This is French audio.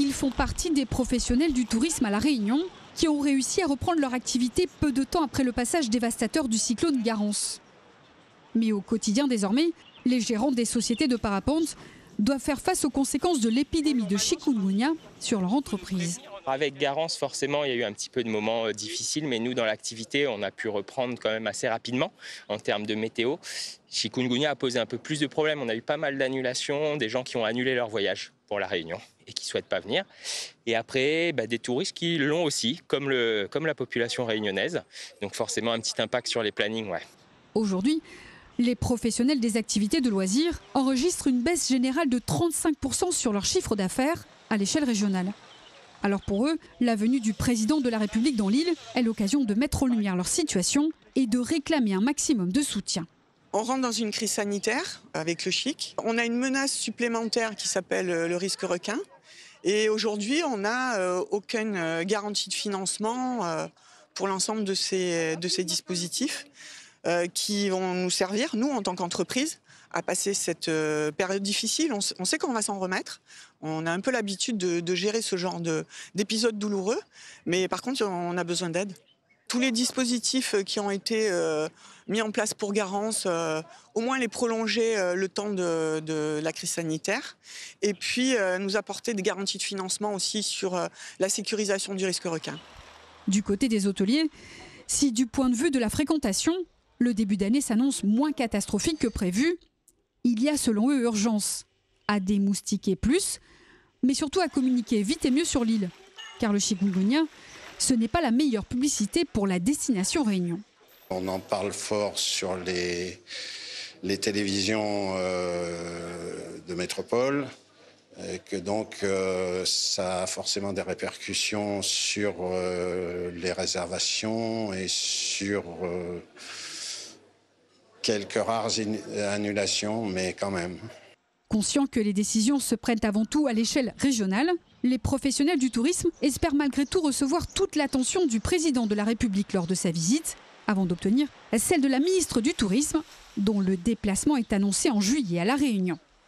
Ils font partie des professionnels du tourisme à La Réunion qui ont réussi à reprendre leur activité peu de temps après le passage dévastateur du cyclone Garance. Mais au quotidien désormais, les gérants des sociétés de parapente doivent faire face aux conséquences de l'épidémie de chikungunya sur leur entreprise. Avec Garance, forcément, il y a eu un petit peu de moments difficiles, mais nous, dans l'activité, on a pu reprendre quand même assez rapidement en termes de météo. Chikungunya a posé un peu plus de problèmes. On a eu pas mal d'annulations, des gens qui ont annulé leur voyage pour La Réunion et qui ne souhaitent pas venir. Et après, des touristes qui l'ont aussi, comme la population réunionnaise. Donc forcément, un petit impact sur les plannings. Ouais. Aujourd'hui, les professionnels des activités de loisirs enregistrent une baisse générale de 35% sur leur chiffre d'affaires à l'échelle régionale. Alors pour eux, la venue du président de la République dans l'île est l'occasion de mettre en lumière leur situation et de réclamer un maximum de soutien. On rentre dans une crise sanitaire avec le chic. On a une menace supplémentaire qui s'appelle le risque requin. Et aujourd'hui, on n'a aucune garantie de financement pour l'ensemble de ces dispositifs qui vont nous servir, nous, en tant qu'entreprise, à passer cette période difficile. On sait qu'on va s'en remettre. On a un peu l'habitude de gérer ce genre d'épisodes douloureux. Mais par contre, on a besoin d'aide. Tous les dispositifs qui ont été mis en place pour Garance, au moins les prolonger le temps de la crise sanitaire. Et puis nous apporter des garanties de financement aussi sur la sécurisation du risque requin. Du côté des hôteliers, si du point de vue de la fréquentation, le début d'année s'annonce moins catastrophique que prévu, il y a selon eux urgence à démoustiquer plus, mais surtout à communiquer vite et mieux sur l'île. Car le chikungunya, ce n'est pas la meilleure publicité pour la destination Réunion. On en parle fort sur les télévisions de métropole, que donc ça a forcément des répercussions sur les réservations et sur quelques rares annulations, mais quand même. Conscients que les décisions se prennent avant tout à l'échelle régionale, les professionnels du tourisme espèrent malgré tout recevoir toute l'attention du président de la République lors de sa visite, avant d'obtenir celle de la ministre du Tourisme, dont le déplacement est annoncé en juillet à La Réunion.